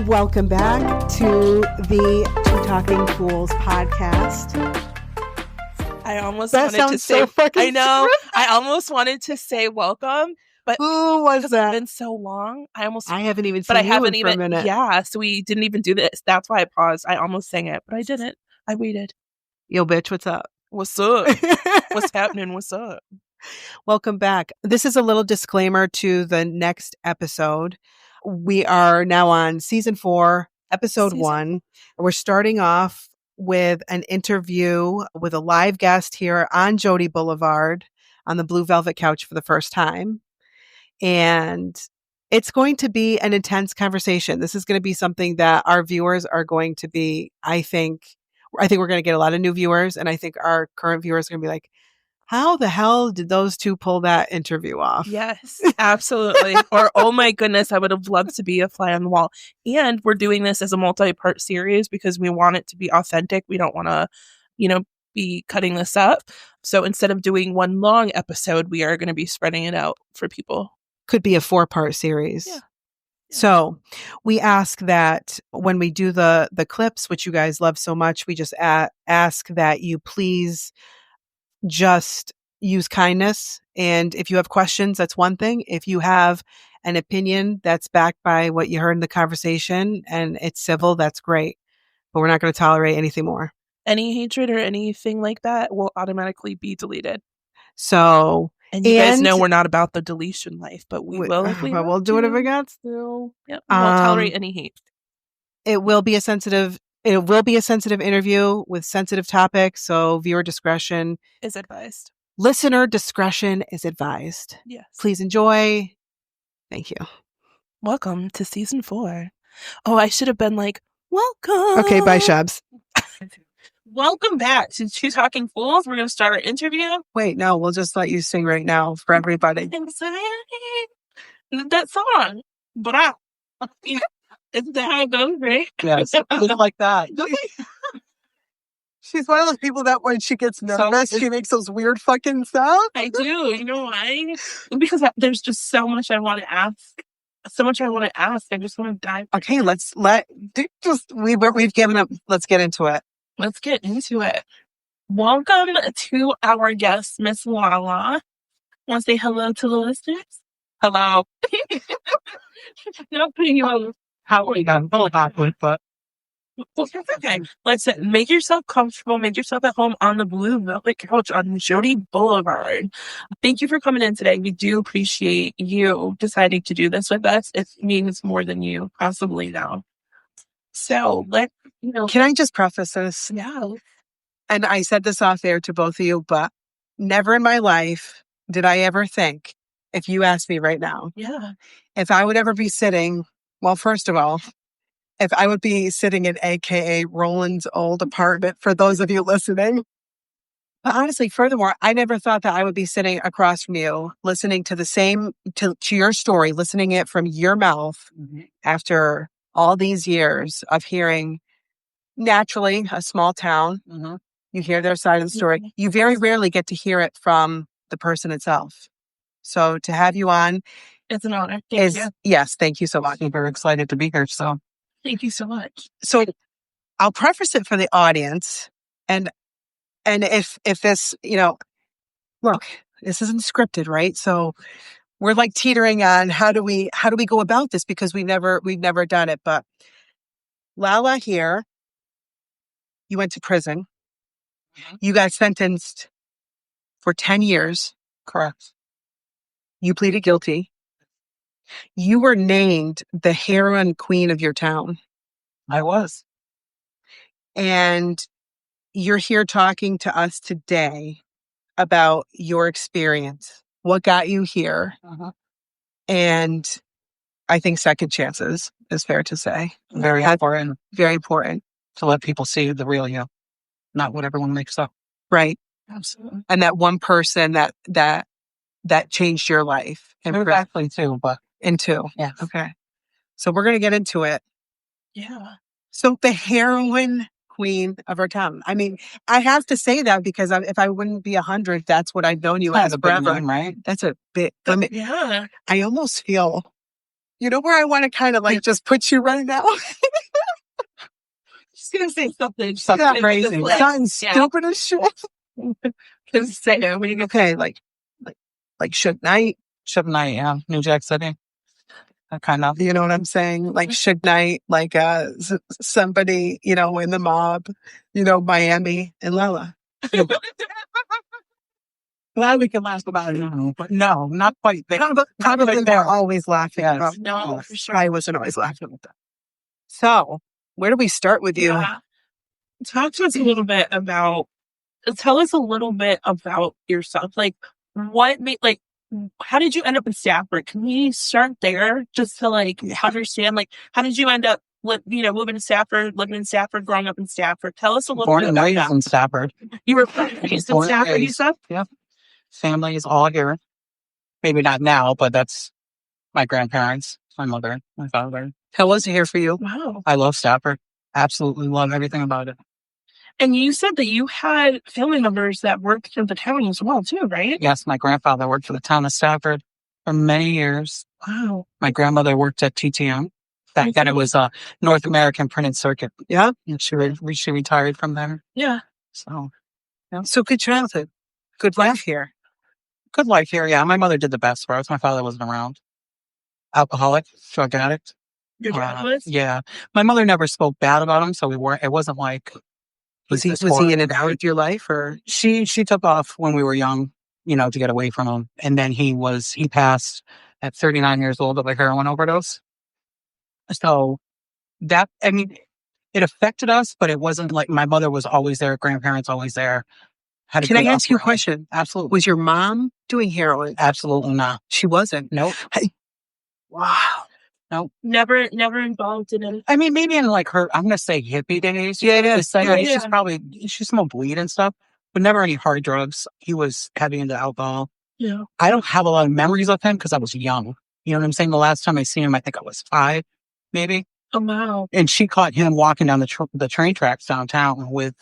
Welcome back to the Two Talking Fools podcast. I almost That wanted to sounds say, so fucking I know, stupid. I almost wanted to say welcome, but Who was it's that? been so long. I haven't even but seen I you haven't in for a even, minute. yeah, so we didn't even do this. That's why I paused. I almost sang it, but I didn't. I waited. Yo, bitch, what's up? What's up? What's happening? What's up? Welcome back. This is a little disclaimer to the next episode. We are now on season 4, episode 1. We're starting off with an interview with a live guest here on Jody Boulevard on the Blue Velvet Couch for the first time. And it's going to be an intense conversation. This is going to be something that our viewers are going to be, I think we're going to get a lot of new viewers. And I think our current viewers are going to be like, how the hell did those two pull that interview off? Yes, absolutely. Or, oh my goodness, I would have loved to be a fly on the wall. And we're doing this as a multi-part series because we want it to be authentic. We don't want to, be cutting this up. So instead of doing one long episode, we are going to be spreading it out for people. Could be a 4-part series. Yeah. So we ask that when we do the clips, which you guys love so much, we just ask that you please just use kindness. And if you have questions, that's one thing. If you have an opinion that's backed by what you heard in the conversation and it's civil, that's great. But we're not going to tolerate anything more. Any hatred or anything like that will automatically be deleted. So, and you guys know we're not about the deletion life, but we will if we we'll do it if we got to. Yep, we won't tolerate any hate. It will be a sensitive interview with sensitive topics, so viewer discretion is advised. Listener discretion is advised. Yes. Please enjoy. Thank you. Welcome to season 4. Oh, I should have been like, welcome. Okay, bye, Shabs. Welcome back to Two Talking Fools. We're going to start our interview. Wait, no, we'll just let you sing right now for everybody. That song. But isn't that how it goes, right? Yes, like that. She's one of those people that when she gets nervous, she makes those weird fucking sounds. I do. You know why? Because there's just so much I want to ask. I just want to dive. Okay, we've given up. Let's get into it. Let's get into it. Welcome to our guest, Miss Lala. Want to say hello to the listeners? Hello. Not putting you on. How are you guys? But okay. Let's make yourself comfortable. Make yourself at home on the Blue Velvet Couch on Jody Boulevard. Thank you for coming in today. We do appreciate you deciding to do this with us. It means more than you possibly know. So Can I just preface this? Yeah. And I said this off air to both of you, but never in my life did I ever think, if you asked me right now, if I would ever be sitting, well, first of all, if I would be sitting in AKA Roland's old apartment, for those of you listening. But honestly, furthermore, I never thought that I would be sitting across from you, listening to to your story, listening it from your mouth after all these years of hearing, naturally, a small town. You hear their side of the story. You very rarely get to hear it from the person itself. So to have you on, it's an honor. Thank you. Yes, thank you so much. I'm very excited to be here. So thank you so much. So I'll preface it for the audience, and if this, look, this isn't scripted, right? So we're like teetering on how do we go about this, because we've never done it. But Lala here, you went to prison. You got sentenced for 10 years. Correct. You pleaded guilty. You were named the Heroine Queen of your town. I was. And you're here talking to us today about your experience, what got you here. And I think second chances is fair to say. Very important. Very important. To let people see the real you, not what everyone makes up. Right. Absolutely. And that one person that changed your life. Exactly, too, but into. Yeah. Okay. So we're going to get into it. Yeah. So the Heroine Queen of our town. I mean, I have to say that because if I wouldn't be 100, that's what I've known you as a big forever. name, right? That's a bit. Yeah. I almost feel You know where I want to kind of like just put you right now? She's gonna say something. Something crazy. Something stupid as shit. Just say no. Okay, like Suge Knight. Suge Knight, yeah. New Jack City. That kind of. You know what I'm saying? Like Suge Knight, like somebody, you know, in the mob, you know, Miami and Lala. Glad we can laugh about it now, but no, not quite there. Probably they're always laughing. Yes. No, for sure. I wasn't always laughing at that. So, where do we start with you? Yeah. Talk to us a little bit about. Tell us a little bit about yourself. Like, what made like. How did you end up in Stafford? Can we start there just to like understand? Like, how did you end up, moving to Stafford, living in Stafford, growing up in Stafford? Tell us a little Born bit and about raised that. in Stafford. You were raised in Born and Stafford, you raised. said? Yep. Family is all here. Maybe not now, but that's my grandparents, my mother, my father. How was it here for you? Wow. I love Stafford. Absolutely love everything about it. And you said that you had family members that worked in the town as well, too, right? Yes, my grandfather worked for the town of Stafford for many years. Wow. My grandmother worked at TTM. Back then it was a North American Printed Circuit. Yeah. And she retired from there. Yeah. So, So good childhood. Good life here. good life here. Yeah, my mother did the best for us. My father wasn't around. Alcoholic, drug addict. Your dad was? Yeah. My mother never spoke bad about him, so it wasn't like Was he this in horrible and guy. out of your life, or She took off when we were young, to get away from him. And then he passed at 39 years old of a heroin overdose. So that, I mean, it affected us, but it wasn't like my mother was always there, grandparents always there. can I ask you a question? Absolutely. Was your mom doing heroin? Absolutely not. She wasn't. Nope. Hey. Wow. Nope. Never involved in it. I mean, maybe in like her, I'm going to say hippie days. Yeah. She smoked weed and stuff, but never any hard drugs. He was heavy into alcohol. Yeah. I don't have a lot of memories of him because I was young. You know what I'm saying? The last time I seen him, I think I was 5, maybe. Oh, wow. And she caught him walking down the train tracks downtown with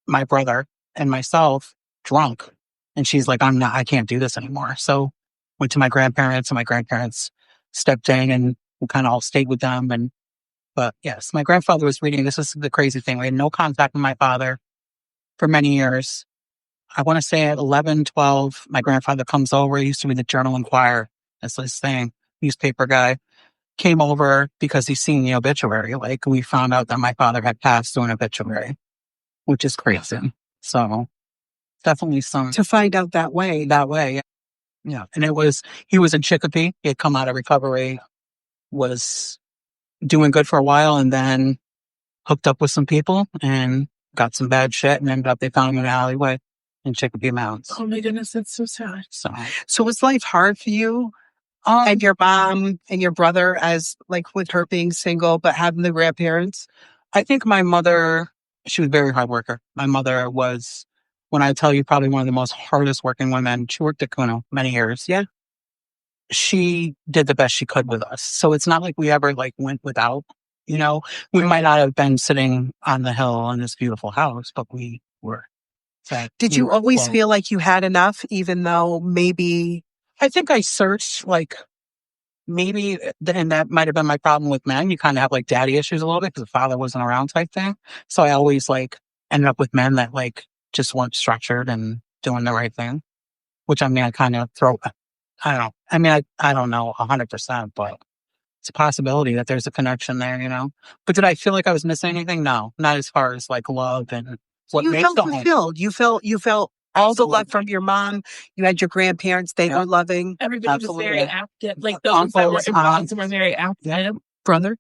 my brother and myself drunk. And she's like, I can't do this anymore. So went to my grandparents, and my grandparents stepped in and we kind of all stayed with them. But yes, my grandfather was reading. This is the crazy thing. We had no contact with my father for many years. I want to say at 11, 12, my grandfather comes over. He used to be the Journal Enquirer. That's his thing, newspaper guy. Came over because he's seen the obituary. Like, we found out that my father had passed through an obituary, which is crazy. So definitely To find out that way. Yeah. And he was in Chicopee. He had come out of recovery, was doing good for a while, and then hooked up with some people and got some bad shit, and they found him in an alleyway in Chicopee Mountains. Oh my goodness, that's so sad. So was life hard for you? And your mom and your brother, as like with her being single, but having the grandparents? I think my mother, she was a very hard worker. My mother was, when I tell you, probably one of the most hardest working women. She worked at Kuno many years. Yeah. She did the best she could with us. So it's not like we ever went without, we might not have been sitting on the hill in this beautiful house, but we were. Did you always feel like you had enough, even though maybe... I think I searched, maybe, and that might have been my problem with men. You kind of have daddy issues a little bit because the father wasn't around type thing. So I always ended up with men that just weren't structured and doing the right thing, which I kind of I don't know. I don't know 100%, but it's a possibility that there's a connection there, But did I feel like I was missing anything? No, not as far as love and what you makes felt the home. fulfilled. You felt all the love from your mom. You had your grandparents. They were loving. Everybody was very active. Those aunts were very active. Yeah. Brother,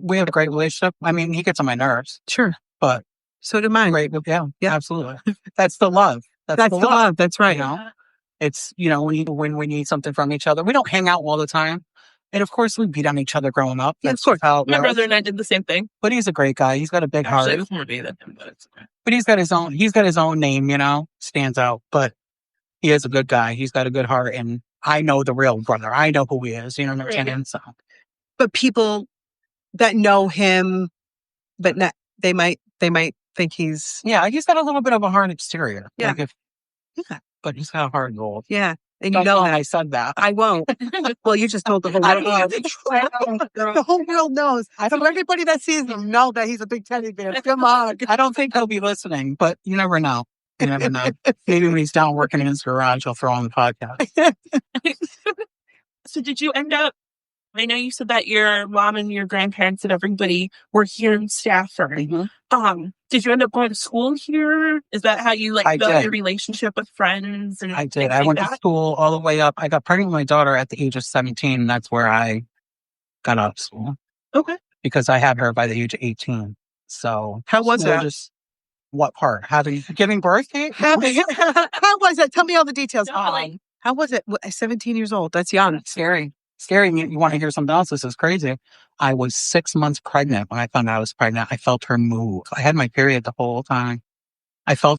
we have a great relationship. He gets on my nerves. Sure. But so do mine. Great. Yeah, absolutely. That's the love. That's the love. That's right. It's, when we need something from each other. We don't hang out all the time. And of course, we beat on each other growing up. Yeah, of course. My brother and I did the same thing. But he's a great guy. He's got a big heart. It was more me than him, but it's okay. But he's got his own name, stands out. But he is a good guy. He's got a good heart. And I know the real brother. I know who he is. You know what I'm saying? So. But people that know him, but not, they might think he's... Yeah, he's got a little bit of a hard exterior. Yeah. But he's got a hard gold. Yeah. And Don't tell me I said that. I won't. Well, you just told the whole world. The whole world knows. So everybody that sees him know that he's a big teddy bear. Come on. I don't think he'll be listening, but you never know. You never know. Maybe when he's down working in his garage, he'll throw on the podcast. So did you end up, I know you said that your mom and your grandparents and everybody were here in Stafford. Mm-hmm. Did you end up going to school here? Is that how you I built did. your relationship with friends? And I did. things I like went to that? school all the way up. I got pregnant with my daughter at the age of 17. And that's where I got out of school. Okay. Because I had her by the age of 18. So How was school that? What part? Giving birth, Kate? How was it? Tell me all the details. No, How was it? 17 years old. That's young. Scary. You want to hear something else? This is crazy. I was 6 months pregnant when I found out I was pregnant. I felt her move. I had my period the whole time. I felt